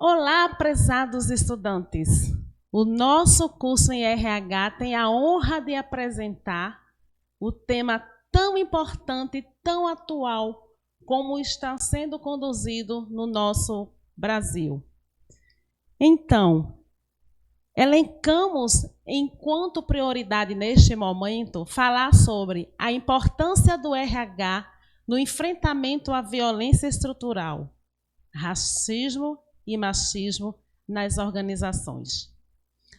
Olá, prezados estudantes. O nosso curso em RH tem a honra de apresentar o tema tão importante e tão atual como está sendo conduzido no nosso Brasil. Então, elencamos, enquanto prioridade neste momento, falar sobre a importância do RH no enfrentamento à violência estrutural, racismo e machismo nas organizações.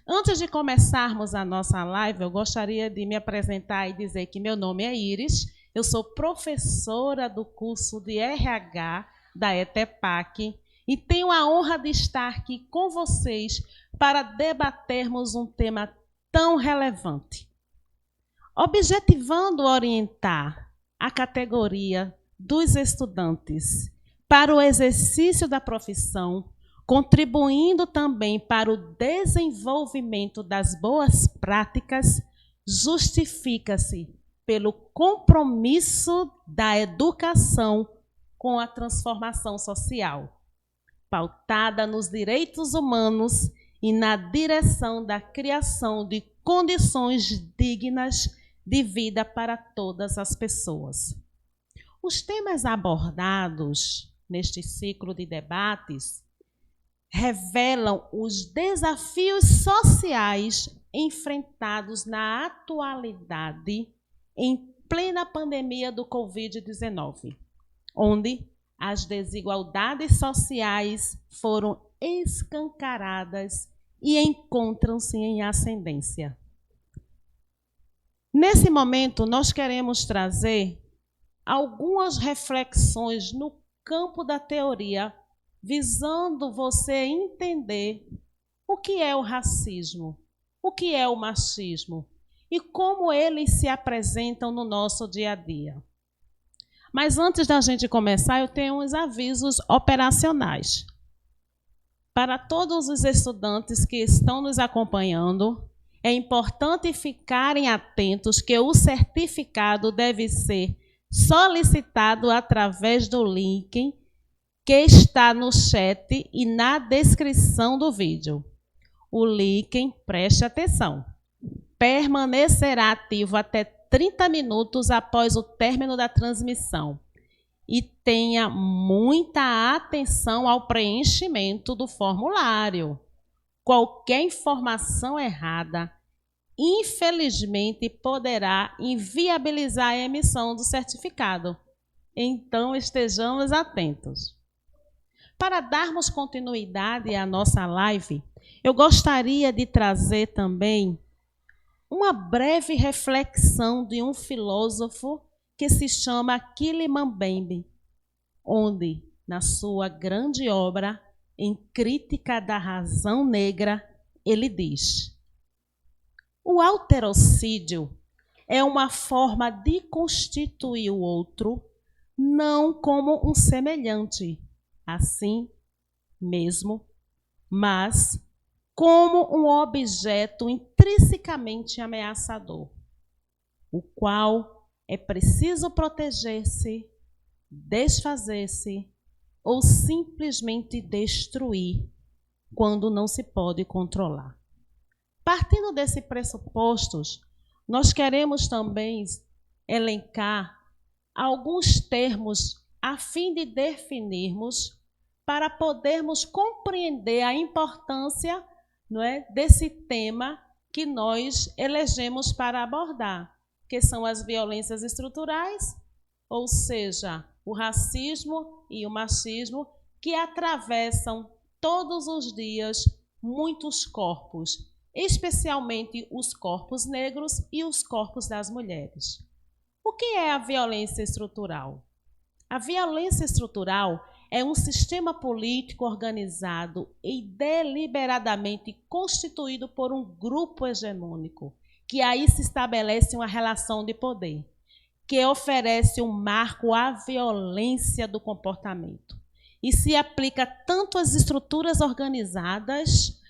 Antes de começarmos a nossa live, eu gostaria de me apresentar e dizer que meu nome é Iris, eu sou professora do curso de RH da ETEPAC e tenho a honra de estar aqui com vocês para debatermos um tema tão relevante, objetivando orientar a categoria dos estudantes para o exercício da profissão, contribuindo também para o desenvolvimento das boas práticas, justifica-se pelo compromisso da educação com a transformação social, pautada nos direitos humanos e na direção da criação de condições dignas de vida para todas as pessoas. Os temas abordados neste ciclo de debates revelam os desafios sociais enfrentados na atualidade em plena pandemia do Covid-19, onde as desigualdades sociais foram escancaradas e encontram-se em ascendência. Nesse momento, nós queremos trazer algumas reflexões no campo da teoria, visando você entender o que é o racismo, o que é o machismo e como eles se apresentam no nosso dia a dia. Mas antes da gente começar, eu tenho uns avisos operacionais. Para todos os estudantes que estão nos acompanhando, é importante ficarem atentos que o certificado deve ser solicitado através do link que está no chat e na descrição do vídeo. O link, preste atenção, permanecerá ativo até 30 minutos após o término da transmissão. E tenha muita atenção ao preenchimento do formulário. Qualquer informação errada, infelizmente, poderá inviabilizar a emissão do certificado. Então, estejamos atentos. Para darmos continuidade à nossa live, eu gostaria de trazer também uma breve reflexão de um filósofo que se chama Kiliman Bembe, onde, na sua grande obra, Em Crítica da Razão Negra, ele diz: o alterocídio é uma forma de constituir o outro não como um semelhante, assim mesmo, mas como um objeto intrinsecamente ameaçador, o qual é preciso proteger-se, desfazer-se ou simplesmente destruir quando não se pode controlar. Partindo desses pressupostos, nós queremos também elencar alguns termos a fim de definirmos para podermos compreender a importância, desse tema que nós elegemos para abordar, que são as violências estruturais, ou seja, o racismo e o machismo, que atravessam todos os dias muitos corpos, especialmente os corpos negros e os corpos das mulheres. O que é a violência estrutural? A violência estrutural é um sistema político organizado e deliberadamente constituído por um grupo hegemônico, que aí se estabelece uma relação de poder, que oferece um marco à violência do comportamento e se aplica tanto às estruturas organizadas,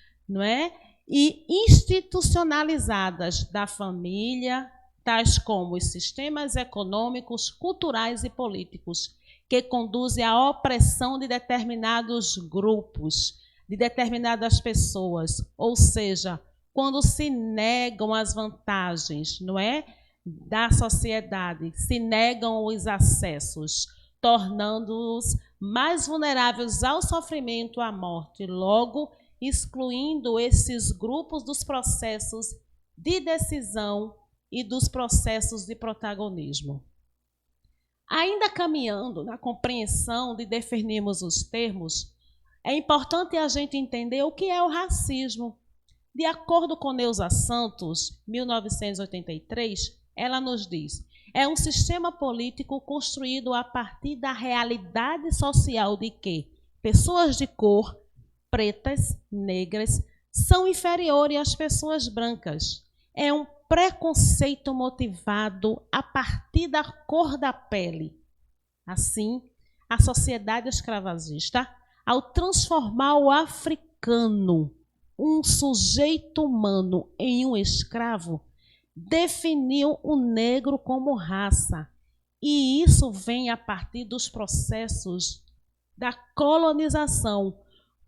e institucionalizadas da família, tais como os sistemas econômicos, culturais e políticos, que conduzem à opressão de determinados grupos, de determinadas pessoas, ou seja, quando se negam as vantagens, não é, da sociedade, se negam os acessos, tornando-os mais vulneráveis ao sofrimento, à morte, logo excluindo esses grupos dos processos de decisão e dos processos de protagonismo. Ainda caminhando na compreensão de definirmos os termos, é importante a gente entender o que é o racismo. De acordo com Neuza Santos, 1983, ela nos diz: é um sistema político construído a partir da realidade social de que pessoas de cor, pretas, negras, são inferiores às pessoas brancas. É um preconceito motivado a partir da cor da pele. Assim, a sociedade escravagista, ao transformar o africano, um sujeito humano, em um escravo, definiu o negro como raça. E isso vem a partir dos processos da colonização.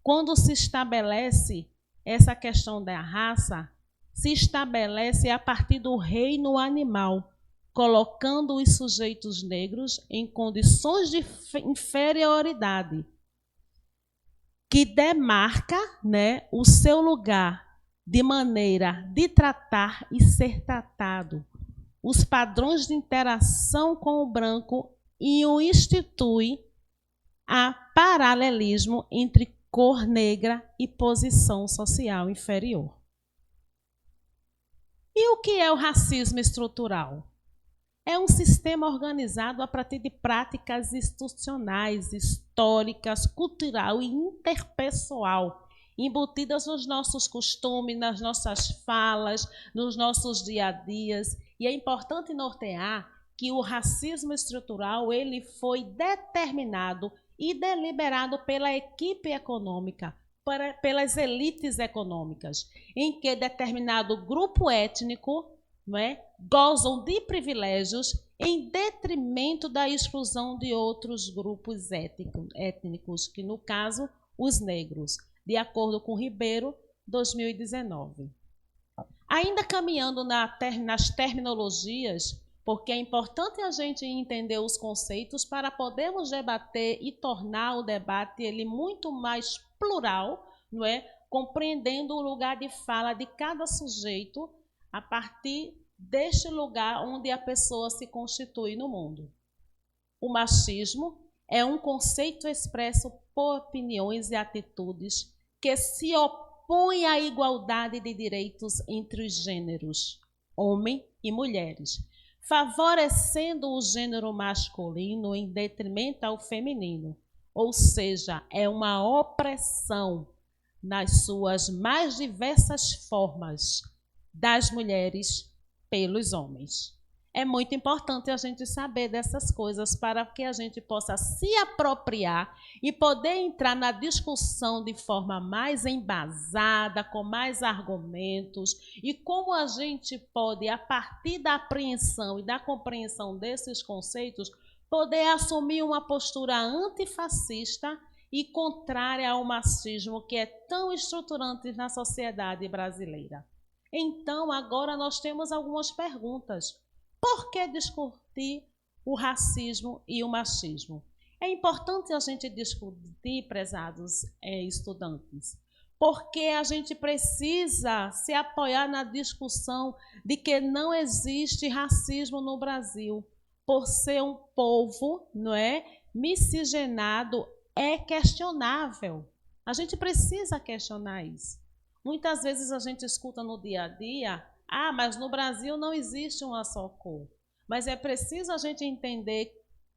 Quando se estabelece essa questão da raça, se estabelece a partir do reino animal, colocando os sujeitos negros em condições de inferioridade, que demarca, né, o seu lugar de maneira de tratar e ser tratado, os padrões de interação com o branco e o institui a paralelismo entre cor negra e posição social inferior. E o que é o racismo estrutural? É um sistema organizado a partir de práticas institucionais, históricas, cultural e interpessoal, embutidas nos nossos costumes, nas nossas falas, nos nossos dia a dias. E é importante nortear que o racismo estrutural ele foi determinado e deliberado pela equipe econômica, pelas elites econômicas, em que determinado grupo étnico, não é, gozam de privilégios em detrimento da exclusão de outros grupos étnicos, que no caso, os negros, de acordo com Ribeiro, 2019. Ainda caminhando nas terminologias, porque é importante a gente entender os conceitos para podermos debater e tornar o debate ele muito mais plural, não é? Compreendendo o lugar de fala de cada sujeito a partir deste lugar onde a pessoa se constitui no mundo. O machismo é um conceito expresso por opiniões e atitudes que se opõem à igualdade de direitos entre os gêneros, homem e mulheres, favorecendo o gênero masculino em detrimento ao feminino, ou seja, é uma opressão nas suas mais diversas formas das mulheres pelos homens. É muito importante a gente saber dessas coisas para que a gente possa se apropriar e poder entrar na discussão de forma mais embasada, com mais argumentos, e como a gente pode, a partir da apreensão e da compreensão desses conceitos, poder assumir uma postura antifascista e contrária ao machismo que é tão estruturante na sociedade brasileira. Então, agora nós temos algumas perguntas. Por que discutir o racismo e o machismo? É importante a gente discutir, prezados estudantes, porque a gente precisa se apoiar na discussão de que não existe racismo no Brasil. Por ser um povo, não é, miscigenado, é questionável. A gente precisa questionar isso. Muitas vezes a gente escuta no dia a dia: ah, mas no Brasil não existe uma só cor. Mas é preciso a gente entender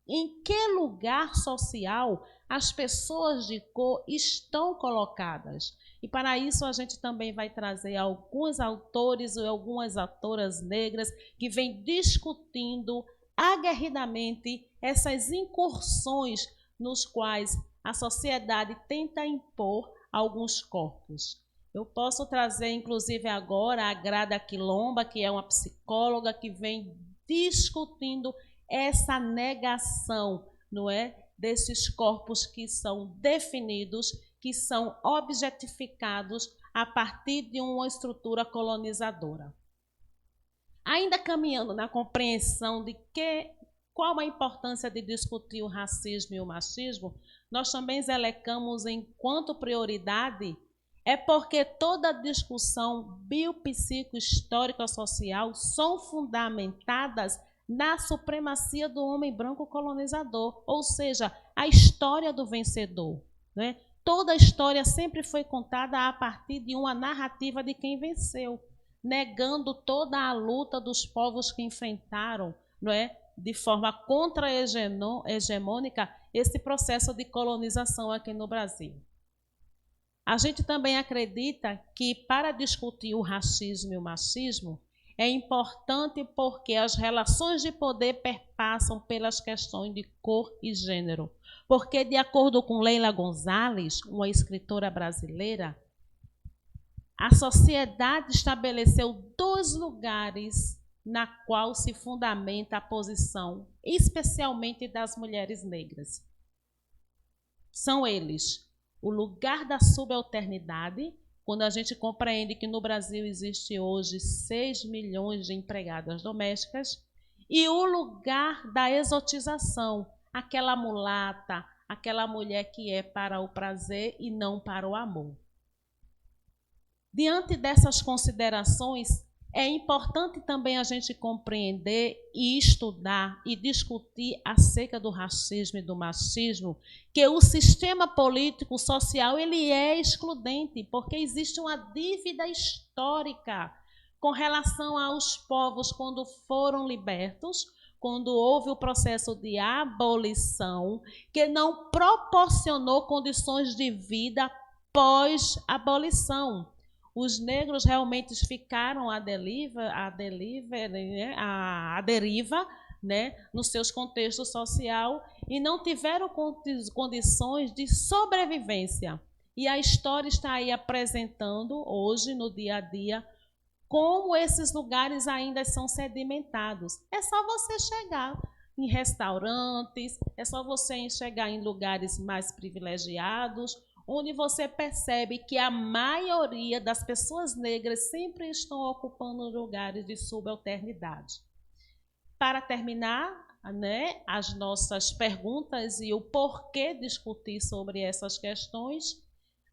em que lugar social as pessoas de cor estão colocadas. E para isso a gente também vai trazer alguns autores e algumas autoras negras que vêm discutindo aguerridamente essas incursões nos quais a sociedade tenta impor alguns corpos. Eu posso trazer, inclusive, agora a Grada Quilomba, que é uma psicóloga que vem discutindo essa negação, não é, desses corpos que são definidos que são objetificados a partir de uma estrutura colonizadora. Ainda caminhando na compreensão de qual a importância de discutir o racismo e o machismo, nós também elencamos enquanto prioridade porque toda discussão biopsico-histórica social são fundamentadas na supremacia do homem branco colonizador, ou seja, a história do vencedor, né? Toda a história sempre foi contada a partir de uma narrativa de quem venceu, negando toda a luta dos povos que enfrentaram, não é, de forma contra-hegemônica esse processo de colonização aqui no Brasil. A gente também acredita que para discutir o racismo e o machismo é importante porque as relações de poder perpassam pelas questões de cor e gênero. Porque, de acordo com Leila Gonzalez, uma escritora brasileira, a sociedade estabeleceu 2 lugares na qual se fundamenta a posição, especialmente das mulheres negras. São eles: o lugar da subalternidade, quando a gente compreende que no Brasil existe hoje 6 milhões de empregadas domésticas, e o lugar da exotização, aquela mulata, aquela mulher que é para o prazer e não para o amor. Diante dessas considerações, é importante também a gente compreender e estudar e discutir acerca do racismo e do machismo, que o sistema político social ele é excludente, porque existe uma dívida histórica com relação aos povos quando foram libertos, quando houve o processo de abolição, que não proporcionou condições de vida pós-abolição. Os negros realmente ficaram à deriva, né, nos seus contextos sociais e não tiveram condições de sobrevivência. E a história está aí apresentando hoje, no dia a dia, como esses lugares ainda são sedimentados. É só você chegar em restaurantes, é só você chegar em lugares mais privilegiados, onde você percebe que a maioria das pessoas negras sempre estão ocupando lugares de subalternidade. Para terminar, né, as nossas perguntas e o porquê discutir sobre essas questões,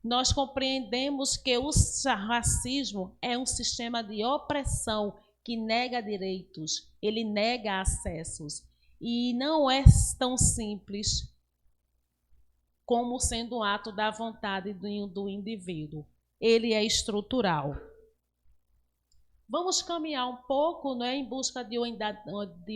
nós compreendemos que o racismo é um sistema de opressão que nega direitos, ele nega acessos, e não é tão simples como sendo um ato da vontade do indivíduo. Ele é estrutural. Vamos caminhar um pouco, né, em busca de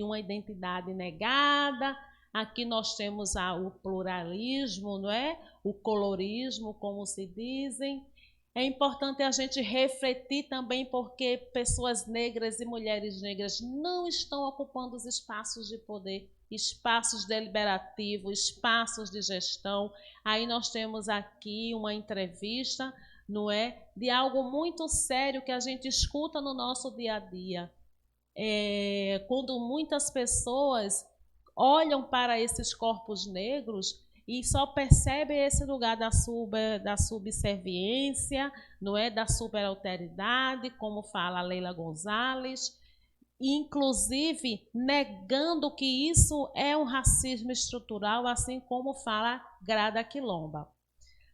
uma identidade negada. Aqui nós temos o pluralismo, não é? O colorismo, como se dizem. É importante a gente refletir também porque pessoas negras e mulheres negras não estão ocupando os espaços de poder, espaços deliberativos, espaços de gestão. Aí nós temos aqui uma entrevista, não é, de algo muito sério que a gente escuta no nosso dia a dia. Quando muitas pessoas olham para esses corpos negros e só percebe esse lugar da subserviência, não é, da subalternidade, como fala a Leila Gonzalez, inclusive negando que isso é um racismo estrutural, assim como fala Grada Quilomba.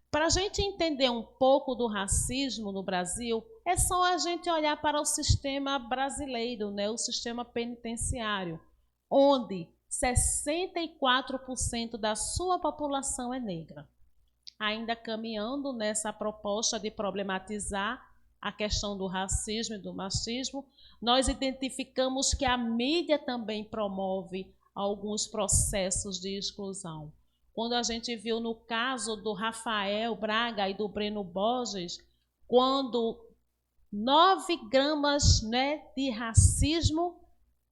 Para a gente entender um pouco do racismo no Brasil, é só a gente olhar para o sistema brasileiro, né, o sistema penitenciário, onde 64% da sua população é negra. Ainda caminhando nessa proposta de problematizar a questão do racismo e do machismo, nós identificamos que a mídia também promove alguns processos de exclusão. Quando a gente viu no caso do Rafael Braga e do Breno Borges, quando 9 gramas, né, de racismo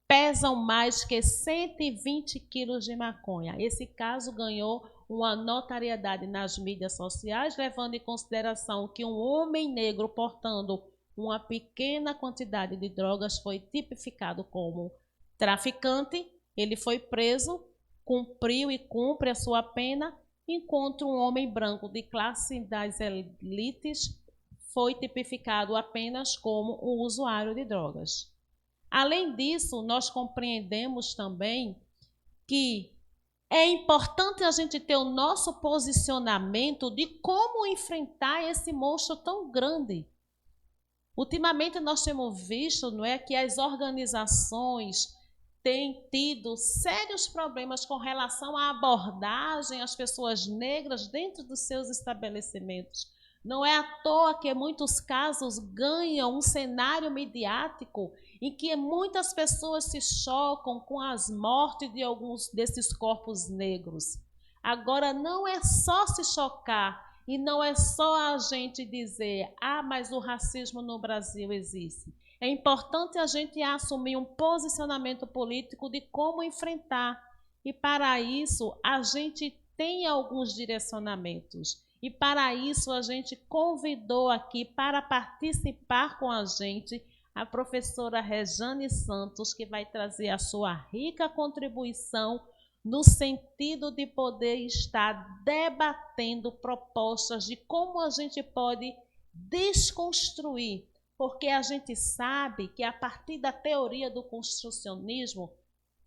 pesam mais que 120 quilos de maconha. Esse caso ganhou uma notariedade nas mídias sociais, levando em consideração que um homem negro portando uma pequena quantidade de drogas foi tipificado como traficante. Ele foi preso, cumpriu e cumpre a sua pena enquanto um homem branco de classe das elites foi tipificado apenas como um usuário de drogas. Além disso, nós compreendemos também que é importante a gente ter o nosso posicionamento de como enfrentar esse monstro tão grande. Ultimamente nós temos visto, não é, que as organizações têm tido sérios problemas com relação à abordagem às pessoas negras dentro dos seus estabelecimentos. Não é à toa que muitos casos ganham um cenário midiático em que muitas pessoas se chocam com as mortes de alguns desses corpos negros. Agora, não é só se chocar e não é só a gente dizer, mas o racismo no Brasil existe. É importante a gente assumir um posicionamento político de como enfrentar. E para isso, a gente tem alguns direcionamentos. E para isso, a gente convidou aqui para participar com a gente a professora Rejane Santos, que vai trazer a sua rica contribuição no sentido de poder estar debatendo propostas de como a gente pode desconstruir, porque a gente sabe que a partir da teoria do construcionismo,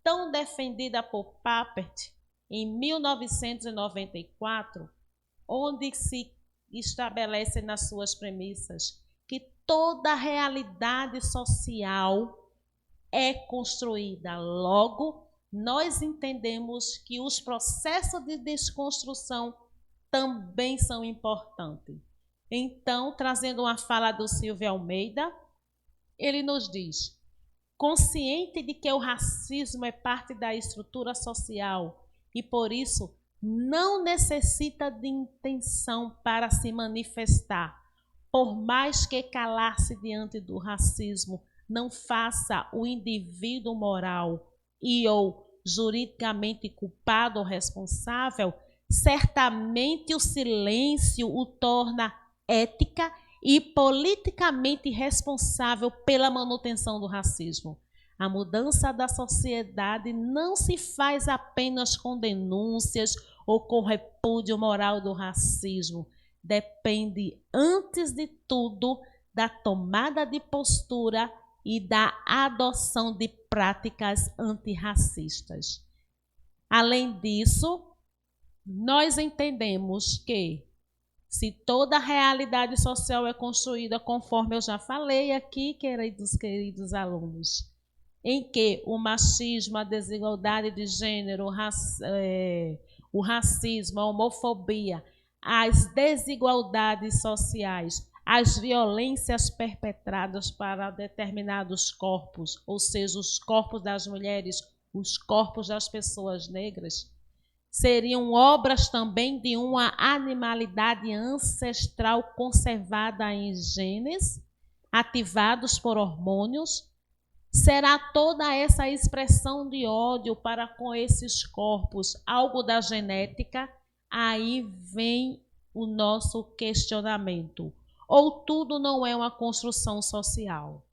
tão defendida por Papert em 1994, onde se estabelece nas suas premissas que toda realidade social é construída. Logo, nós entendemos que os processos de desconstrução também são importantes. Então, trazendo uma fala do Silvio Almeida, ele nos diz: consciente de que o racismo é parte da estrutura social e, por isso, não necessita de intenção para se manifestar, por mais que calar-se diante do racismo não faça o indivíduo moral e ou juridicamente culpado ou responsável, certamente o silêncio o torna ética e politicamente responsável pela manutenção do racismo. A mudança da sociedade não se faz apenas com denúncias ou com repúdio moral do racismo. Depende, antes de tudo, da tomada de postura e da adoção de práticas antirracistas. Além disso, nós entendemos que, se toda a realidade social é construída conforme eu já falei aqui, queridos alunos, em que o machismo, a desigualdade de gênero, o racismo, a homofobia, as desigualdades sociais, as violências perpetradas para determinados corpos, ou seja, os corpos das mulheres, os corpos das pessoas negras, seriam obras também de uma animalidade ancestral conservada em genes, ativados por hormônios. Será toda essa expressão de ódio para com esses corpos algo da genética? Aí vem o nosso questionamento. Ou tudo não é uma construção social?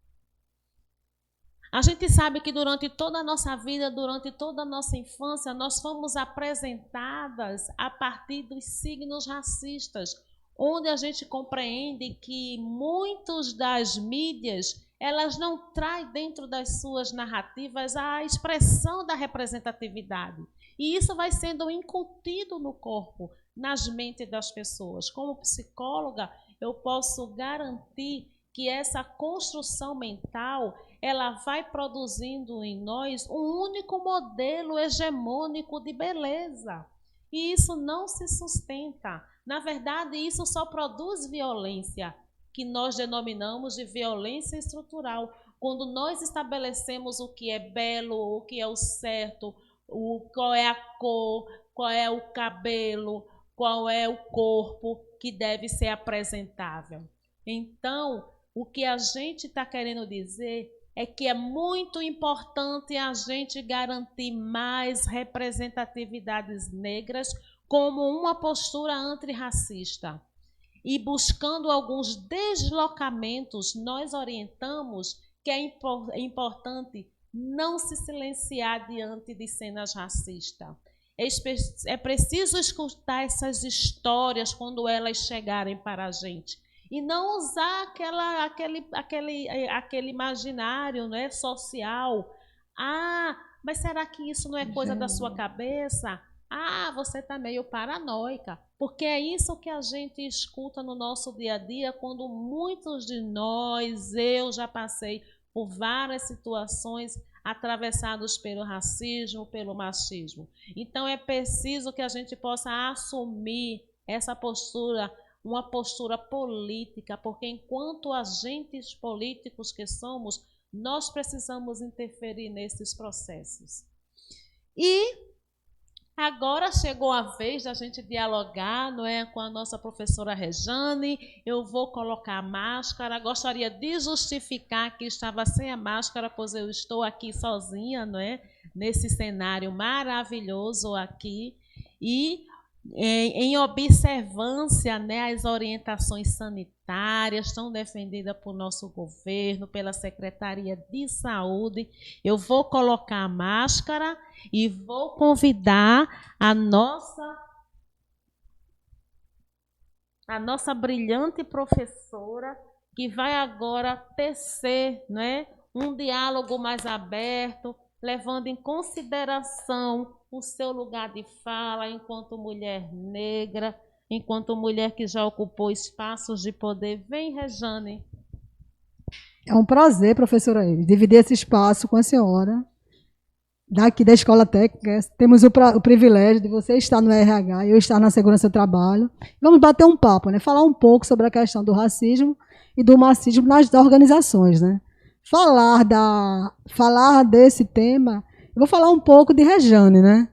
A gente sabe que durante toda a nossa vida, durante toda a nossa infância, nós fomos apresentadas a partir dos signos racistas, onde a gente compreende que muitas das mídias, elas não trazem dentro das suas narrativas a expressão da representatividade. E isso vai sendo incutido no corpo, nas mentes das pessoas. Como psicóloga, eu posso garantir que essa construção mental, ela vai produzindo em nós um único modelo hegemônico de beleza. E isso não se sustenta. Na verdade, isso só produz violência, que nós denominamos de violência estrutural. Quando nós estabelecemos o que é belo, o que é o certo, qual é a cor, qual é o cabelo, qual é o corpo que deve ser apresentável. Então, o que a gente está querendo dizer é que é muito importante a gente garantir mais representatividades negras como uma postura antirracista. E buscando alguns deslocamentos, nós orientamos que é importante não se silenciar diante de cenas racistas. É preciso escutar essas histórias quando elas chegarem para a gente. E não usar aquele imaginário, né, social. Ah, mas será que isso não é coisa da sua cabeça? Ah, você está meio paranoica. Porque é isso que a gente escuta no nosso dia a dia, quando muitos de nós, eu já passei por várias situações atravessados pelo racismo, pelo machismo. Então é preciso que a gente possa assumir essa postura, uma postura política, porque enquanto agentes políticos que somos, nós precisamos interferir nesses processos. E agora chegou a vez da gente dialogar, não é, com a nossa professora Rejane. Eu vou colocar a máscara. Gostaria de justificar que estava sem a máscara, pois eu estou aqui sozinha, não é, nesse cenário maravilhoso aqui. E em observância, né, às orientações sanitárias tão defendidas por nosso governo, pela Secretaria de Saúde, eu vou colocar a máscara e vou convidar a nossa brilhante professora, que vai agora tecer, né, um diálogo mais aberto, levando em consideração o seu lugar de fala enquanto mulher negra, enquanto mulher que já ocupou espaços de poder. Vem, Rejane. É um prazer, professora Iris, dividir esse espaço com a senhora, daqui da Escola Técnica. Temos o privilégio de você estar no RH e eu estar na Segurança do Trabalho. Vamos bater um papo, né? Falar um pouco sobre a questão do racismo e do machismo nas organizações, né? Falar desse tema, eu vou falar um pouco de Rejane, né?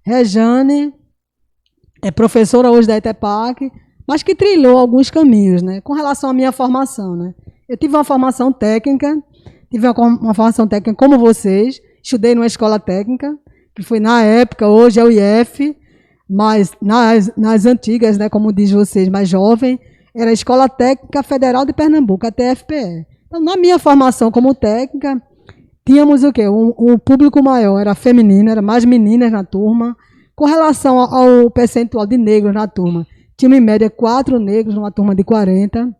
Rejane é professora hoje da ETEPAC, mas que trilhou alguns caminhos, né? Com relação à minha formação, né? Eu tive uma formação técnica, como vocês, estudei numa escola técnica, que foi na época, hoje é o IF, mas nas antigas, né, como diz vocês, mais jovem, era a Escola Técnica Federal de Pernambuco, a TFPE. Então, na minha formação como técnica, tínhamos o quê? Um público maior, era feminino, era mais meninas na turma. Com relação ao percentual de negros na turma, tinha em média 4 negros numa turma de 40.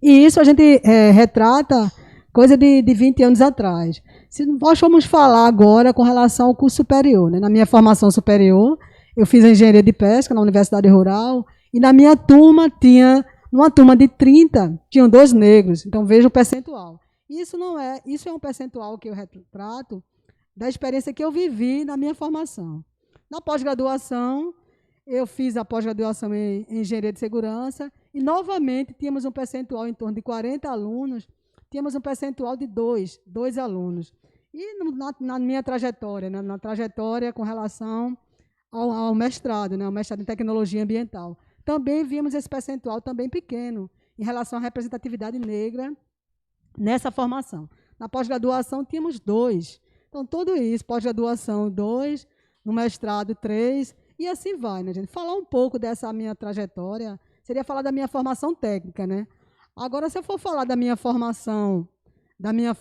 E isso a gente retrata coisa de 20 anos atrás. Se nós formos falar agora com relação ao curso superior, né? Na minha formação superior, eu fiz a engenharia de pesca na Universidade Rural, e na minha turma numa turma de 30, tinham 2 negros. Então veja o percentual. Isso é um percentual que eu retrato da experiência que eu vivi na minha formação. Na pós-graduação, eu fiz a pós-graduação em engenharia de segurança, e novamente tínhamos um percentual em torno de 40 alunos, tínhamos um percentual de 2 alunos. E na minha trajetória, né, na trajetória com relação ao mestrado, né, o mestrado em tecnologia ambiental, também vimos esse percentual também pequeno em relação à representatividade negra nessa formação. Na pós-graduação tínhamos 2. Então, tudo isso, pós-graduação 2, no mestrado 3, e assim vai, né, gente? Falar um pouco dessa minha trajetória seria falar da minha formação técnica, né? Agora, se eu for falar da minha formação, da minha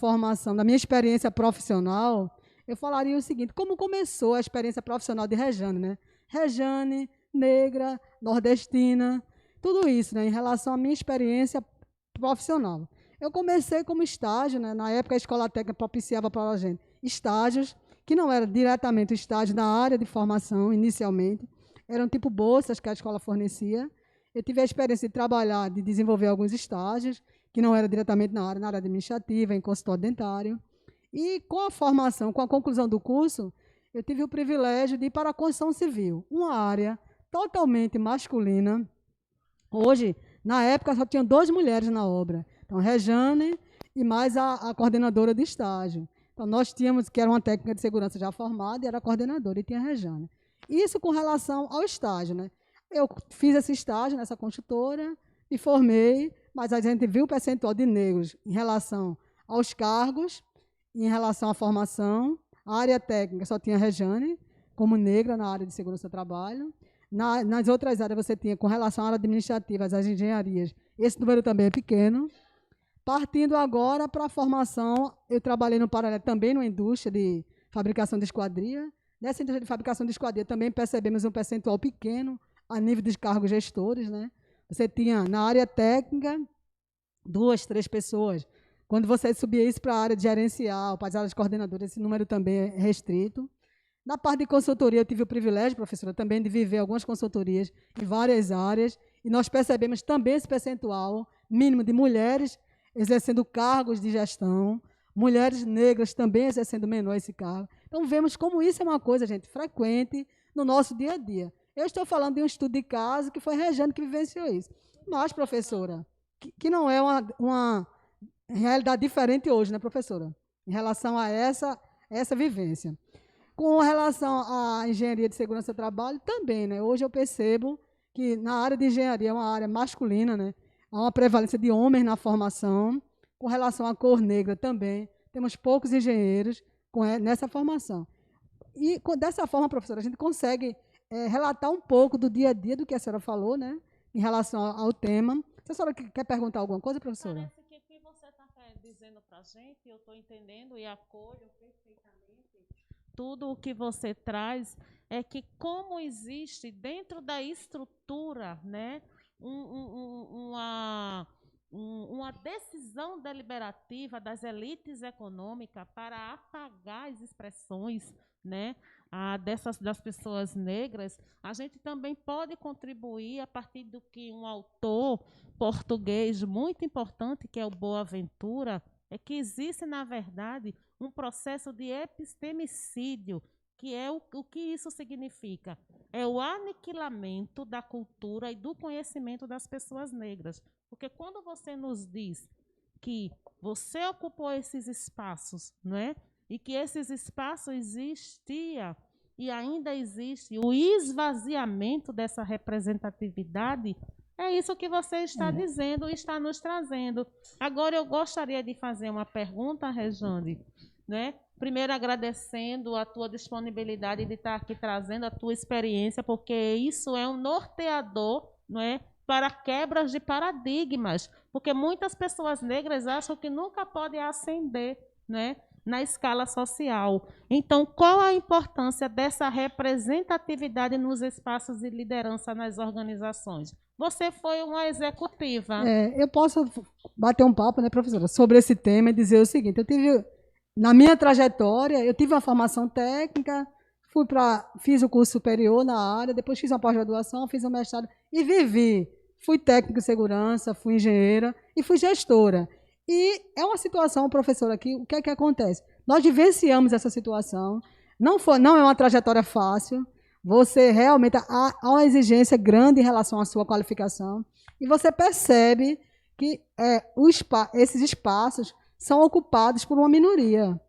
experiência profissional, eu falaria o seguinte: como começou a experiência profissional de Rejane, né? Rejane, negra, nordestina, tudo isso, né, em relação à minha experiência profissional. Eu comecei como estágio, né? Na época a Escola Técnica propiciava para a gente estágios, que não era diretamente estágio na área de formação, inicialmente, eram tipo bolsas que a escola fornecia. Eu tive a experiência de trabalhar, de desenvolver alguns estágios, que não era diretamente na área administrativa, em consultório dentário. E com a formação, com a conclusão do curso, eu tive o privilégio de ir para a construção civil, uma área totalmente masculina. Hoje, na época, só tinham 2 mulheres na obra. Então, Rejane e mais a coordenadora de estágio. Então, nós tínhamos, que era uma técnica de segurança já formada, e era a coordenadora, e tinha a Rejane. Isso com relação ao estágio, né? Eu fiz esse estágio nessa construtora, me formei, mas a gente viu o percentual de negros em relação aos cargos, em relação à formação. A área técnica só tinha a Rejane, como negra na área de segurança do trabalho. Nas outras áreas você tinha, com relação à área administrativa, as engenharias, esse número também é pequeno. Partindo agora para a formação, eu trabalhei no paralelo também numa indústria de fabricação de esquadria, Nessa indústria de fabricação de esquadria também percebemos um percentual pequeno a nível dos cargos gestores, né? Você tinha, na área técnica, 2, 3 pessoas. Quando você subia isso para a área de gerencial, para as áreas coordenadoras, esse número também é restrito. Na parte de consultoria, eu tive o privilégio, professora, também de viver algumas consultorias em várias áreas, e nós percebemos também esse percentual mínimo de mulheres exercendo cargos de gestão, mulheres negras também exercendo menor esse cargo. Então, vemos como isso é uma coisa, gente, frequente no nosso dia a dia. Eu estou falando de um estudo de caso que foi Rejane que vivenciou isso. Mas, professora, que não é uma realidade diferente hoje, né, professora? Em relação a essa vivência. Com relação à engenharia de segurança do trabalho, também, né? Hoje eu percebo que na área de engenharia é uma área masculina, né? Há uma prevalência de homens na formação. Com relação à cor negra também, temos poucos engenheiros nessa formação. E dessa forma, professora, a gente consegue relatar um pouco do dia a dia do que a senhora falou, né? Em relação ao tema. Se a senhora quer perguntar alguma coisa, professora? Parece que o que você está dizendo para a gente, eu estou entendendo e acolho perfeitamente tudo o que você traz, é que como existe dentro da estrutura, né, uma decisão deliberativa das elites econômicas para apagar as expressões, né, das pessoas negras, a gente também pode contribuir a partir do que um autor português muito importante, que é o Boaventura, é que existe, na verdade, um processo de epistemicídio, que é o que isso significa? É o aniquilamento da cultura e do conhecimento das pessoas negras. Porque quando você nos diz que você ocupou esses espaços, não é? E que esses espaços existiam e ainda existe o esvaziamento dessa representatividade, é isso que você está dizendo e está nos trazendo. Agora, eu gostaria de fazer uma pergunta, Rejane, né? Primeiro, agradecendo a tua disponibilidade de estar aqui trazendo a tua experiência, porque isso é um norteador, não é, para quebras de paradigmas, porque muitas pessoas negras acham que nunca podem ascender, né, na escala social. Então, qual a importância dessa representatividade nos espaços de liderança nas organizações? Você foi uma executiva. Eu posso bater um papo, né, professora, sobre esse tema e dizer o seguinte: na minha trajetória, eu tive uma formação técnica, fiz o curso superior na área, depois fiz uma pós-graduação, fiz um mestrado e vivi. Fui técnica de segurança, fui engenheira e fui gestora. E é uma situação, professora, que o que é que acontece? Nós vivenciamos essa situação, não é uma trajetória fácil, você realmente há uma exigência grande em relação à sua qualificação, e você percebe que esses espaços são ocupados por uma minoria,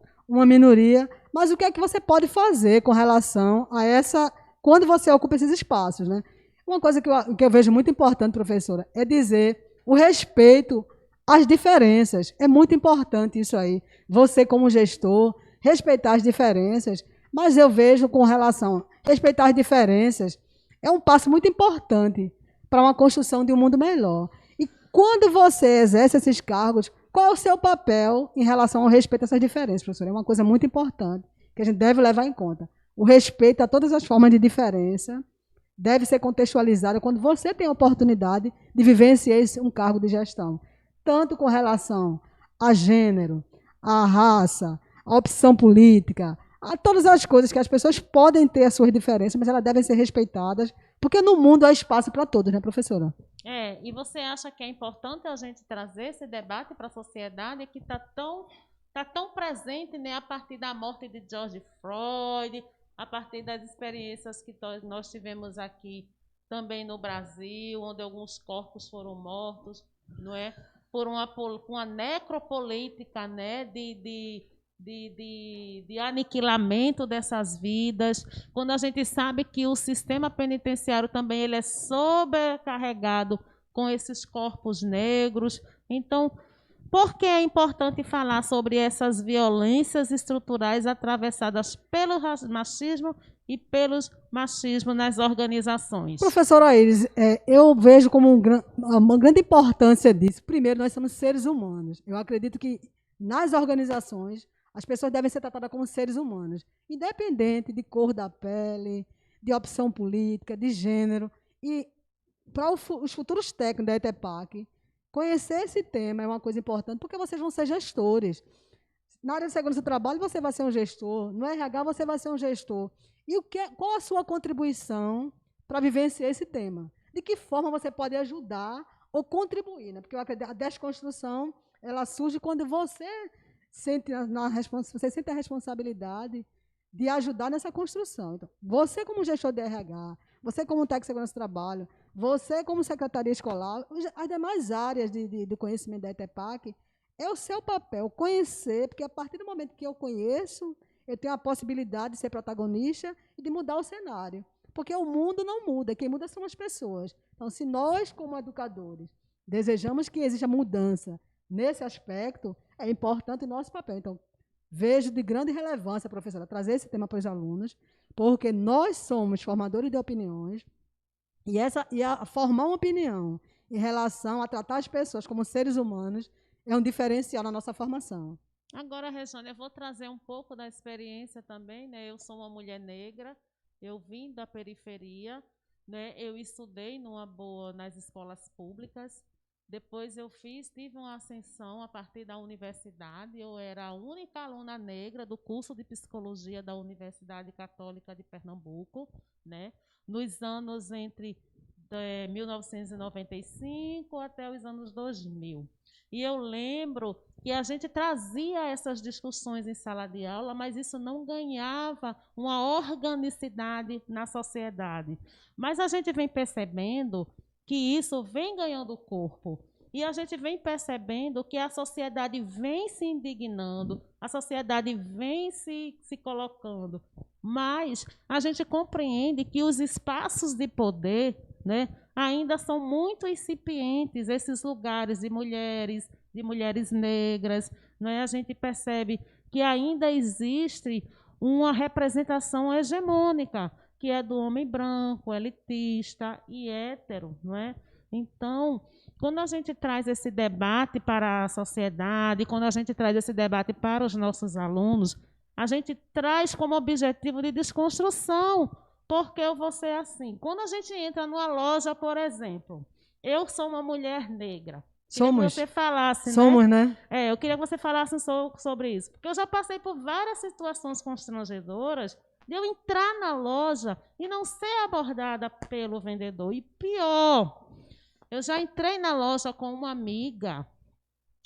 mas o que é que você pode fazer com relação a quando você ocupa esses espaços, né? Uma coisa que eu vejo muito importante, professora, é dizer o respeito às diferenças. É muito importante isso aí. Você, como gestor, respeitar as diferenças, mas eu vejo com relação a respeitar as diferenças, é um passo muito importante para uma construção de um mundo melhor. E quando você exerce esses cargos, qual é o seu papel em relação ao respeito a essas diferenças, professora? É uma coisa muito importante que a gente deve levar em conta. O respeito a todas as formas de diferença deve ser contextualizado quando você tem a oportunidade de vivenciar um cargo de gestão, tanto com relação a gênero, a raça, a opção política, a todas as coisas que as pessoas podem ter as suas diferenças, mas elas devem ser respeitadas, porque no mundo há espaço para todos, né, professora? E você acha que é importante a gente trazer esse debate para a sociedade que está tão presente, né, a partir da morte de George Floyd, a partir das experiências que nós tivemos aqui também no Brasil, onde alguns corpos foram mortos, não é, por uma necropolítica, né, de aniquilamento dessas vidas, quando a gente sabe que o sistema penitenciário também ele é sobrecarregado com esses corpos negros. Então, por que é importante falar sobre essas violências estruturais atravessadas pelo machismo e pelos machismos nas organizações? Professora Iris, eu vejo como uma grande importância disso. Primeiro, nós somos seres humanos. Eu acredito que nas organizações As pessoas devem ser tratadas como seres humanos, independente de cor da pele, de opção política, de gênero. E para os futuros técnicos da ETEPAC, conhecer esse tema é uma coisa importante, porque vocês vão ser gestores. Na área de segurança do trabalho, você vai ser um gestor. No RH, você vai ser um gestor. E qual a sua contribuição para vivenciar esse tema? De que forma você pode ajudar ou contribuir? Né? Porque eu acredito, a desconstrução ela surge quando você sente a responsabilidade de ajudar nessa construção. Então, você como gestor de RH, você como técnico de segurança do trabalho, você como secretaria escolar, as demais áreas do conhecimento da ETEPAC, é o seu papel conhecer, porque a partir do momento que eu conheço, eu tenho a possibilidade de ser protagonista e de mudar o cenário. Porque o mundo não muda, quem muda são as pessoas. Então, se nós, como educadores, desejamos que exista mudança nesse aspecto, é importante o nosso papel. Então, vejo de grande relevância, professora, trazer esse tema para os alunos, porque nós somos formadores de opiniões, e formar uma opinião em relação a tratar as pessoas como seres humanos é um diferencial na nossa formação. Agora, Rejane, eu vou trazer um pouco da experiência também, né? Eu sou uma mulher negra, eu vim da periferia, né? Eu estudei nas escolas públicas, depois tive uma ascensão a partir da universidade, eu era a única aluna negra do curso de psicologia da Universidade Católica de Pernambuco, né? Nos anos entre 1995 até os anos 2000. E eu lembro que a gente trazia essas discussões em sala de aula, mas isso não ganhava uma organicidade na sociedade. Mas a gente vem percebendo que isso vem ganhando corpo. E a gente vem percebendo que a sociedade vem se indignando, a sociedade vem se colocando. Mas a gente compreende que os espaços de poder, né, ainda são muito incipientes, esses lugares de mulheres negras, né? A gente percebe que ainda existe uma representação hegemônica, que é do homem branco, elitista e hétero, não é? Então, quando a gente traz esse debate para a sociedade, quando a gente traz esse debate para os nossos alunos, a gente traz como objetivo de desconstrução, porque eu vou ser assim. Quando a gente entra numa loja, por exemplo, eu sou uma mulher negra. Somos. Que você falasse, Somos, né? Eu queria que você falasse sobre isso. Porque eu já passei por várias situações constrangedoras de eu entrar na loja e não ser abordada pelo vendedor. E pior, eu já entrei na loja com uma amiga,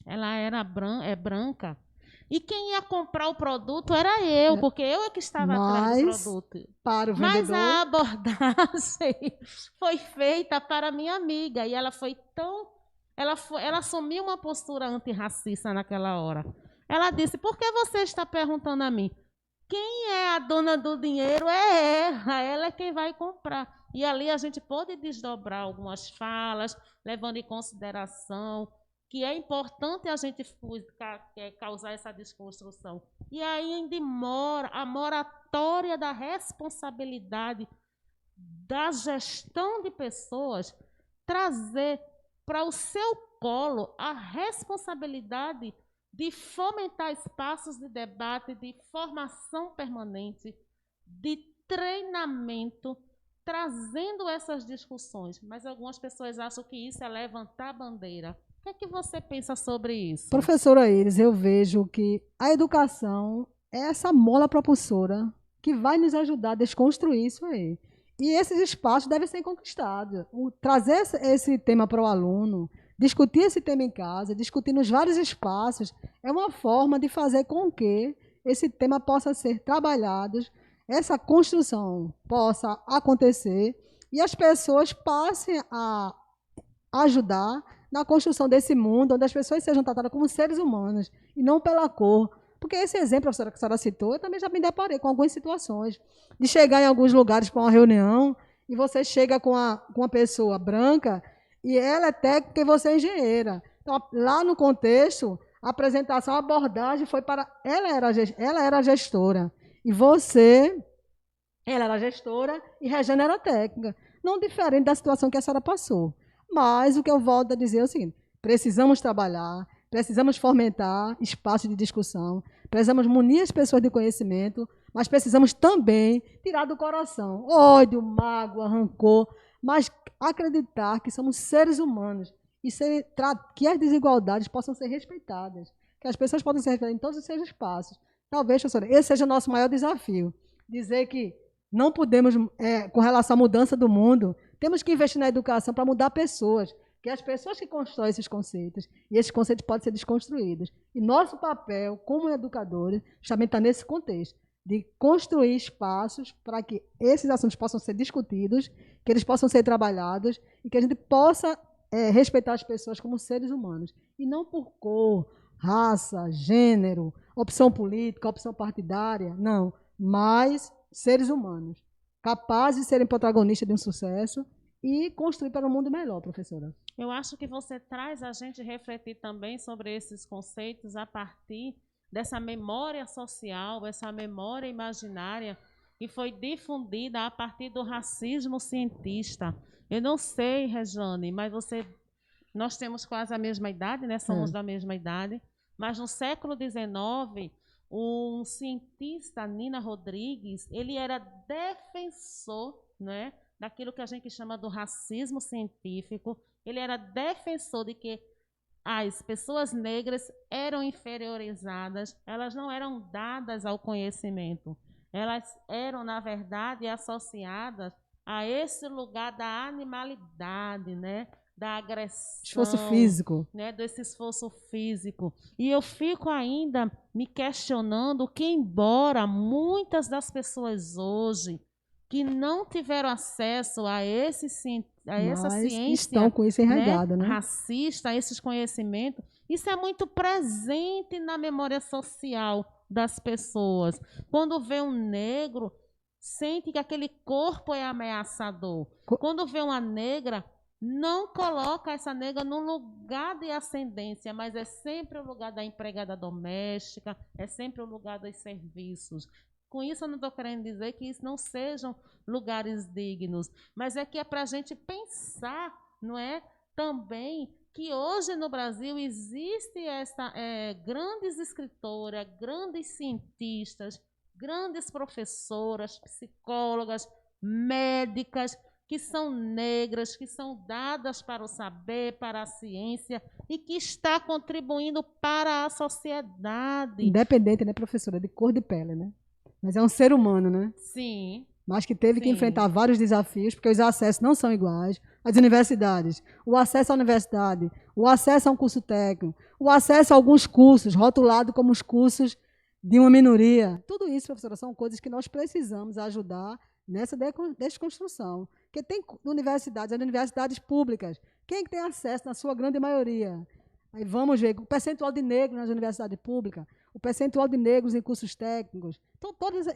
ela era branca, e quem ia comprar o produto era eu, porque eu é que estava atrás do produto. Para o vendedor. Mas a abordagem foi feita para minha amiga, e ela foi tão... Ela assumiu uma postura antirracista naquela hora. Ela disse, por que você está perguntando a mim? Quem é a dona do dinheiro é ela é quem vai comprar. E ali a gente pode desdobrar algumas falas, levando em consideração que é importante a gente causar essa desconstrução. E aí ainda a moratória da responsabilidade da gestão de pessoas, trazer para o seu colo a responsabilidade de fomentar espaços de debate, de formação permanente, de treinamento, trazendo essas discussões. Mas algumas pessoas acham que isso é levantar a bandeira. O que é que você pensa sobre isso? Professora Iris, eu vejo que a educação é essa mola propulsora que vai nos ajudar a desconstruir isso aí. E esses espaços devem ser conquistados. Trazer esse tema para o aluno, discutir esse tema em casa, discutir nos vários espaços, é uma forma de fazer com que esse tema possa ser trabalhado, essa construção possa acontecer e as pessoas passem a ajudar na construção desse mundo, onde as pessoas sejam tratadas como seres humanos e não pela cor. Porque esse exemplo, professora, que a senhora citou, eu também já me deparei com algumas situações de chegar em alguns lugares para uma reunião e você chega com uma pessoa branca e ela é técnica e você é engenheira. Então, lá no contexto, a apresentação, a abordagem foi para... Ela era gestora e ela era gestora e Rejane era técnica. Não diferente da situação que a senhora passou. Mas o que eu volto a dizer é o seguinte, precisamos trabalhar, Precisamos fomentar espaços de discussão, precisamos munir as pessoas de conhecimento, mas precisamos também tirar do coração ódio, mágoa, rancor, mas acreditar que somos seres humanos e que as desigualdades possam ser respeitadas, que as pessoas possam ser respeitadas em todos os seus espaços. Talvez, professora, esse seja o nosso maior desafio, dizer que não podemos, com relação à mudança do mundo, temos que investir na educação para mudar pessoas, que as pessoas que constroem esses conceitos, e esses conceitos podem ser desconstruídos. E nosso papel, como educadores, justamente está nesse contexto, de construir espaços para que esses assuntos possam ser discutidos, que eles possam ser trabalhados, e que a gente possa respeitar as pessoas como seres humanos, e não por cor, raça, gênero, opção política, opção partidária, não, mas seres humanos, capazes de serem protagonistas de um sucesso e construir para um mundo melhor, professora. Eu acho que você traz a gente refletir também sobre esses conceitos a partir dessa memória social, essa memória imaginária que foi difundida a partir do racismo cientista. Eu não sei, Rejane, mas nós temos quase a mesma idade, né? Somos da mesma idade, mas no século XIX, um cientista, Nina Rodrigues, ele era defensor, né, daquilo que a gente chama do racismo científico. Ele era defensor de que as pessoas negras eram inferiorizadas, elas não eram dadas ao conhecimento, elas eram, na verdade, associadas a esse lugar da animalidade, né? Da agressão, esforço físico, né, desse esforço físico. E eu fico ainda me questionando que, embora muitas das pessoas hoje que não tiveram acesso a essa ciência, estão com isso enraizado, né? Racista, a esses conhecimentos, isso é muito presente na memória social das pessoas. Quando vê um negro, sente que aquele corpo é ameaçador. Quando vê uma negra, não coloca essa negra num lugar de ascendência, mas é sempre o lugar da empregada doméstica, é sempre o lugar dos serviços. Com isso, eu não estou querendo dizer que isso não sejam lugares dignos, mas é que é para a gente pensar, não é? Também que hoje no Brasil existe grandes escritoras, grandes cientistas, grandes professoras, psicólogas, médicas, que são negras, que são dadas para o saber, para a ciência, e que está contribuindo para a sociedade. Independente, né, professora, de cor de pele, né? Mas é um ser humano, né? Sim. Mas que teve que enfrentar vários desafios, porque os acessos não são iguais. As universidades, o acesso à universidade, o acesso a um curso técnico, o acesso a alguns cursos, rotulado como os cursos de uma minoria. Tudo isso, professora, são coisas que nós precisamos ajudar nessa desconstrução. Porque tem universidades, as universidades públicas, quem tem acesso na sua grande maioria? Aí vamos ver o percentual de negros nas universidades públicas, o percentual de negros em cursos técnicos. Então, todos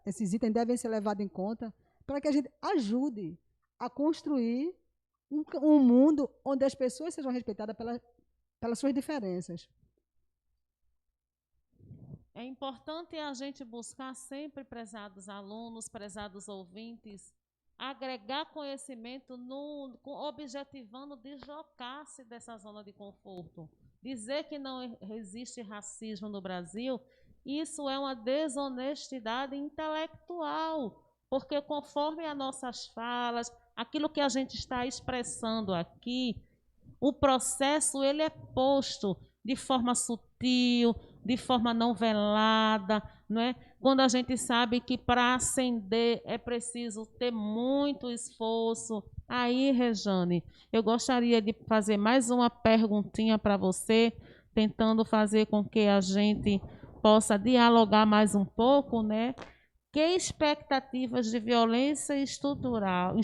esses itens devem ser levados em conta para que a gente ajude a construir um mundo onde as pessoas sejam respeitadas pelas suas diferenças. É importante a gente buscar sempre, prezados alunos, prezados ouvintes, agregar conhecimento, objetivando deslocar-se dessa zona de conforto. Dizer que não existe racismo no Brasil, isso é uma desonestidade intelectual, porque conforme as nossas falas, aquilo que a gente está expressando aqui, o processo ele é posto de forma sutil, de forma não velada, não é? Quando a gente sabe que para ascender é preciso ter muito esforço. Aí, Rejane, eu gostaria de fazer mais uma perguntinha para você, tentando fazer com que a gente possa dialogar mais um pouco, né? Que expectativas de violência institucional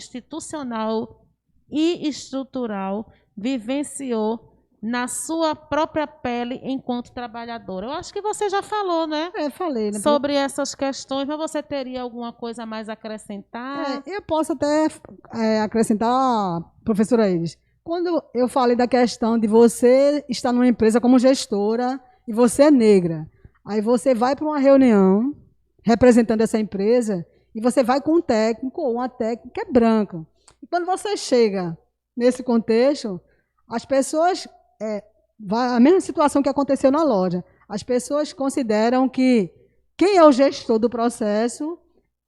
e estrutural vivenciou na sua própria pele enquanto trabalhadora? Eu acho que você já falou, né? Falei, né? Sobre essas questões, mas você teria alguma coisa a mais a acrescentar? Eu posso até acrescentar, professora Iris, quando eu falei da questão de você estar numa empresa como gestora e você é negra, aí você vai para uma reunião representando essa empresa e você vai com um técnico ou uma técnica que é branca. E quando você chega nesse contexto, as pessoas A mesma situação que aconteceu na loja. As pessoas consideram que quem é o gestor do processo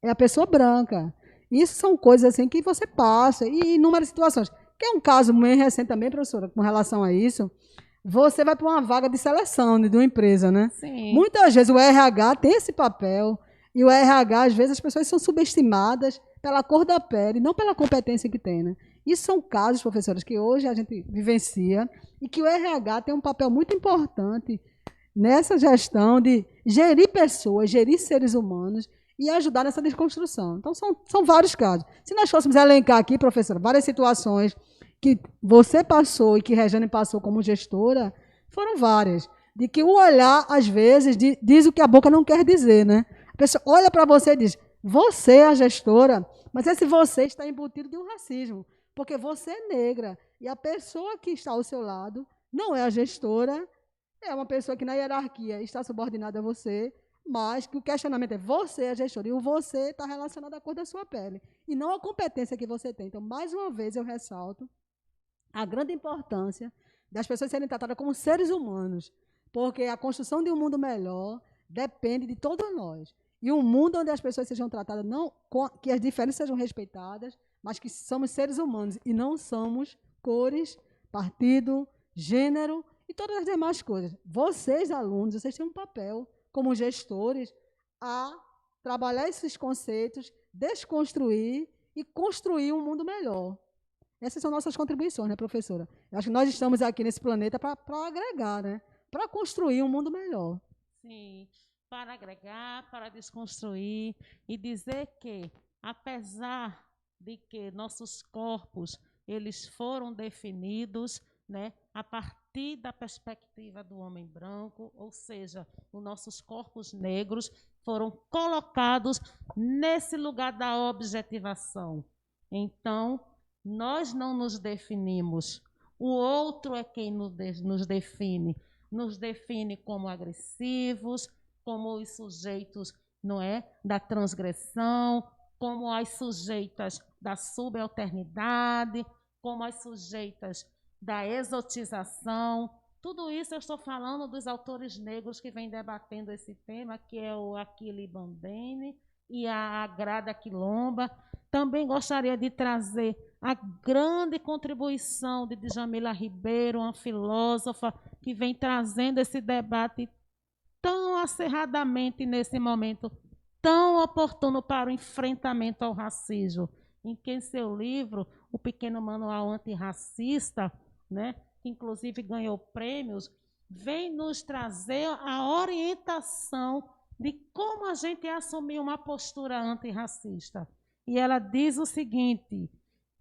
é a pessoa branca. Isso são coisas assim que você passa, e inúmeras situações. Que é um caso bem recente também, professora, com relação a isso. Você vai para uma vaga de seleção de uma empresa, né? Sim. Muitas vezes o RH tem esse papel, e o RH, às vezes, as pessoas são subestimadas pela cor da pele, não pela competência que tem, né? Isso são casos, professoras, que hoje a gente vivencia e que o RH tem um papel muito importante nessa gestão de gerir pessoas, gerir seres humanos e ajudar nessa desconstrução. Então, são vários casos. Se nós fôssemos elencar aqui, professora, várias situações que você passou e que Rejane passou como gestora, foram várias. De que o olhar, às vezes, diz o que a boca não quer dizer, né? A pessoa olha para você e diz, você é a gestora, mas esse você está embutido de um racismo, porque você é negra e a pessoa que está ao seu lado não é a gestora, é uma pessoa que na hierarquia está subordinada a você, mas que o questionamento é você é a gestora e o você está relacionado à cor da sua pele e não à competência que você tem. Então, mais uma vez, eu ressalto a grande importância das pessoas serem tratadas como seres humanos, porque a construção de um mundo melhor depende de todos nós. E um mundo onde as pessoas sejam tratadas, não, que as diferenças sejam respeitadas, mas que somos seres humanos e não somos cores, partido, gênero e todas as demais coisas. Vocês, alunos, vocês têm um papel como gestores a trabalhar esses conceitos, desconstruir e construir um mundo melhor. Essas são nossas contribuições, né, professora? Eu acho que nós estamos aqui nesse planeta para agregar, né? Para construir um mundo melhor. Sim, para agregar, para desconstruir e dizer que, apesar de que nossos corpos eles foram definidos, né, a partir da perspectiva do homem branco, ou seja, os nossos corpos negros foram colocados nesse lugar da objetivação. Então, nós não nos definimos, o outro é quem nos define. Nos define como agressivos, como os sujeitos, não é, da transgressão, como as sujeitas da subalternidade, como as sujeitas da exotização. Tudo isso eu estou falando dos autores negros que vêm debatendo esse tema, que é o Achille Bandini e a Grada Quilomba. Também gostaria de trazer a grande contribuição de Djamila Ribeiro, uma filósofa que vem trazendo esse debate tão acerradamente nesse momento, tão oportuno para o enfrentamento ao racismo, em que em seu livro, O Pequeno Manual Antirracista, né, que inclusive ganhou prêmios, vem nos trazer a orientação de como a gente assumir uma postura antirracista. E ela diz o seguinte,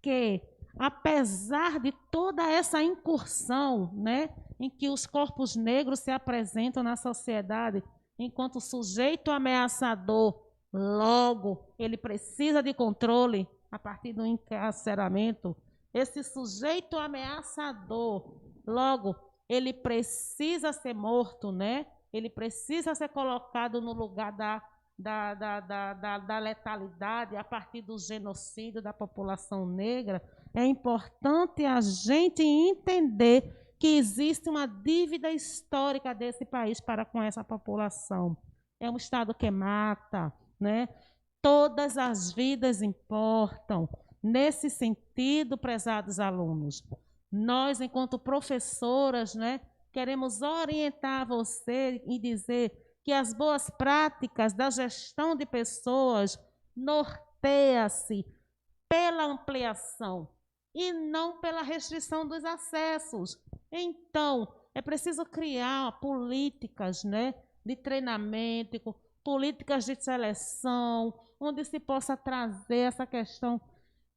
que apesar de toda essa incursão, né, em que os corpos negros se apresentam na sociedade enquanto sujeito ameaçador, logo ele precisa de controle a partir do encarceramento, esse sujeito ameaçador, logo ele precisa ser morto, né? Ele precisa ser colocado no lugar da letalidade a partir do genocídio da população negra. É importante a gente entender que existe uma dívida histórica desse país para com essa população. É um Estado que mata, né? Todas as vidas importam. Nesse sentido, prezados alunos, nós, enquanto professoras, né, queremos orientar você e dizer que as boas práticas da gestão de pessoas norteia-se pela ampliação e não pela restrição dos acessos. Então, é preciso criar políticas, né, de treinamento, políticas de seleção, onde se possa trazer essa questão.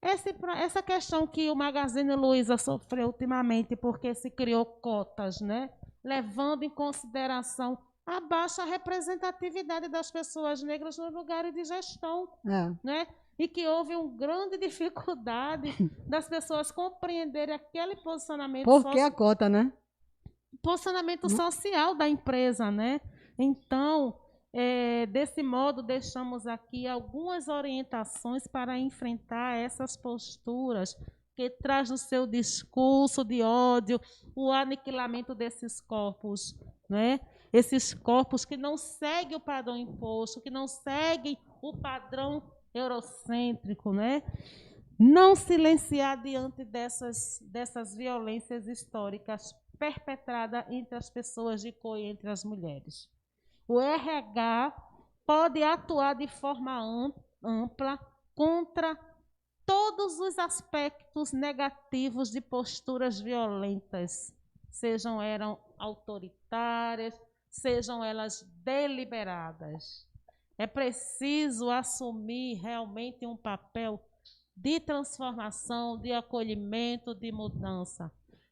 Essa questão que o Magazine Luiza sofreu ultimamente, porque se criou cotas, né, levando em consideração a baixa representatividade das pessoas negras nos lugares de gestão, né? E que houve uma grande dificuldade das pessoas compreenderem aquele posicionamento social. Por que a cota, né? Posicionamento social da empresa, né? Então, desse modo, deixamos aqui algumas orientações para enfrentar essas posturas que traz no seu discurso de ódio o aniquilamento desses corpos, né? Esses corpos que não seguem o padrão imposto, que não seguem o padrão eurocêntrico, né? Não silenciar diante dessas violências históricas perpetradas entre as pessoas de cor e entre as mulheres. O RH pode atuar de forma ampla contra todos os aspectos negativos de posturas violentas, sejam elas autoritárias, sejam elas deliberadas. É preciso assumir realmente um papel de transformação, de acolhimento, de mudança.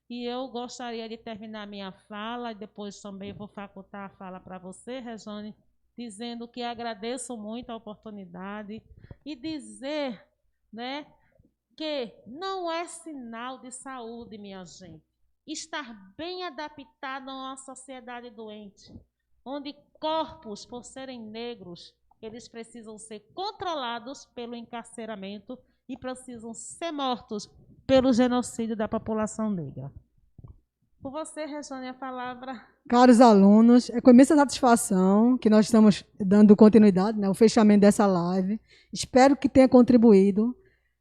E eu gostaria de terminar minha fala, e depois também vou facultar a fala para você, Rejane, dizendo que agradeço muito a oportunidade e dizer, né, que não é sinal de saúde, minha gente, estar bem adaptado a uma sociedade doente, onde corpos, por serem negros, eles precisam ser controlados pelo encarceramento e precisam ser mortos pelo genocídio da população negra. Por você, Rejane, a palavra. Caros alunos, é com imensa satisfação que nós estamos dando continuidade, né, o fechamento dessa live. Espero que tenha contribuído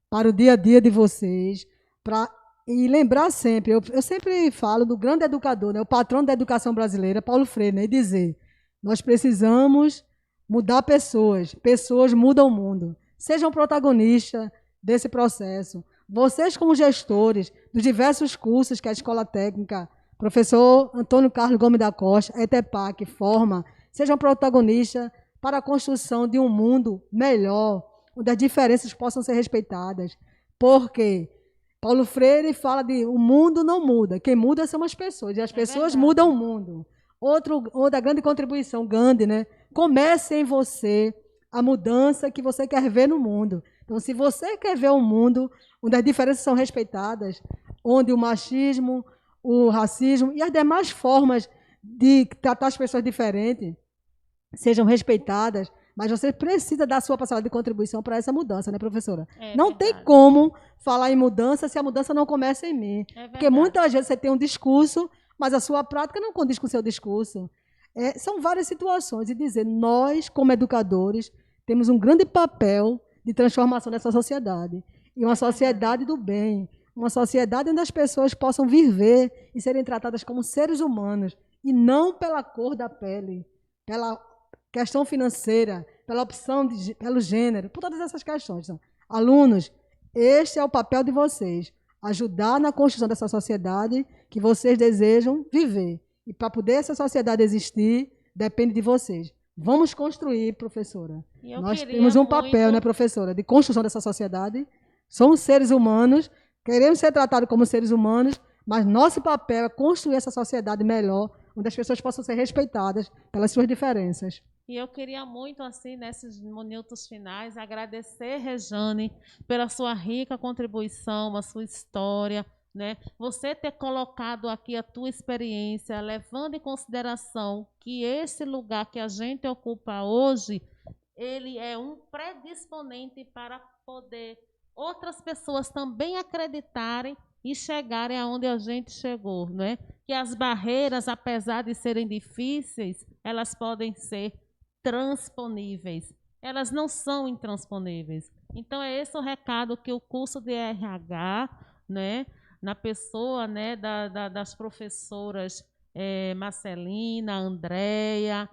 para o dia a dia de vocês. E lembrar sempre, eu sempre falo do grande educador, né, o patrono da educação brasileira, Paulo Freire, né, e dizer, nós precisamos mudar pessoas, pessoas mudam o mundo. Sejam protagonistas desse processo. Vocês, como gestores dos diversos cursos que a Escola Técnica, professor Antônio Carlos Gomes da Costa, a ETEPAC, forma, sejam protagonistas para a construção de um mundo melhor, onde as diferenças possam ser respeitadas. Porque Paulo Freire fala de o mundo não muda, quem muda são as pessoas, e as pessoas mudam o mundo. Outra grande contribuição, Gandhi, né? Comece em você a mudança que você quer ver no mundo. Então, se você quer ver um mundo onde as diferenças são respeitadas, onde o machismo, o racismo e as demais formas de tratar as pessoas diferentes sejam respeitadas, mas você precisa dar a sua parcela de contribuição para essa mudança, né, professora? Não tem como falar em mudança se a mudança não começa em mim. Porque muitas vezes você tem um discurso, mas a sua prática não condiz com o seu discurso. São várias situações. E dizer, nós, como educadores, temos um grande papel de transformação dessa sociedade. E uma sociedade do bem. Uma sociedade onde as pessoas possam viver e serem tratadas como seres humanos. E não pela cor da pele, pela questão financeira, pela opção, pelo gênero, por todas essas questões. Então, alunos, este é o papel de vocês. Ajudar na construção dessa sociedade que vocês desejam viver. E para poder essa sociedade existir, depende de vocês. Vamos construir, professora. Nós temos um papel, né, professora, de construção dessa sociedade. Somos seres humanos, queremos ser tratados como seres humanos, mas nosso papel é construir essa sociedade melhor, onde as pessoas possam ser respeitadas pelas suas diferenças. E eu queria muito, assim, nesses minutos finais, agradecer, Rejane, pela sua rica contribuição, a sua história, né? Você ter colocado aqui a tua experiência, levando em consideração que esse lugar que a gente ocupa hoje, ele é um predisponente para poder outras pessoas também acreditarem e chegarem aonde a gente chegou, né? Que as barreiras, apesar de serem difíceis, elas podem ser transponíveis. Elas não são intransponíveis. Então, é esse o recado que o curso de RH, né, na pessoa, né, das professoras Marcelina, Andréia,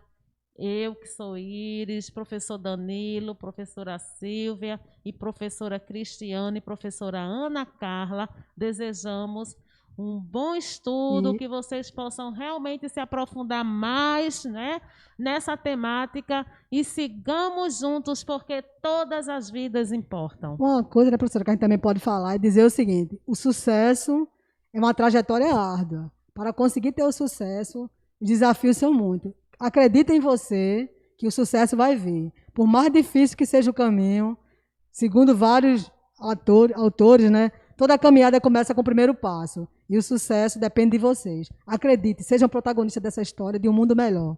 eu que sou Iris, professor Danilo, professora Silvia e professora Cristiane e professora Ana Carla, desejamos um bom estudo, que vocês possam realmente se aprofundar mais, né, nessa temática e sigamos juntos, porque todas as vidas importam. Uma coisa, né, professora, que a gente também pode falar é dizer o seguinte, o sucesso é uma trajetória árdua. Para conseguir ter o sucesso, os desafios são muitos. Acredita em você que o sucesso vai vir. Por mais difícil que seja o caminho, segundo vários autores, né, toda a caminhada começa com o primeiro passo. E o sucesso depende de vocês. Acredite, sejam protagonistas dessa história de um mundo melhor.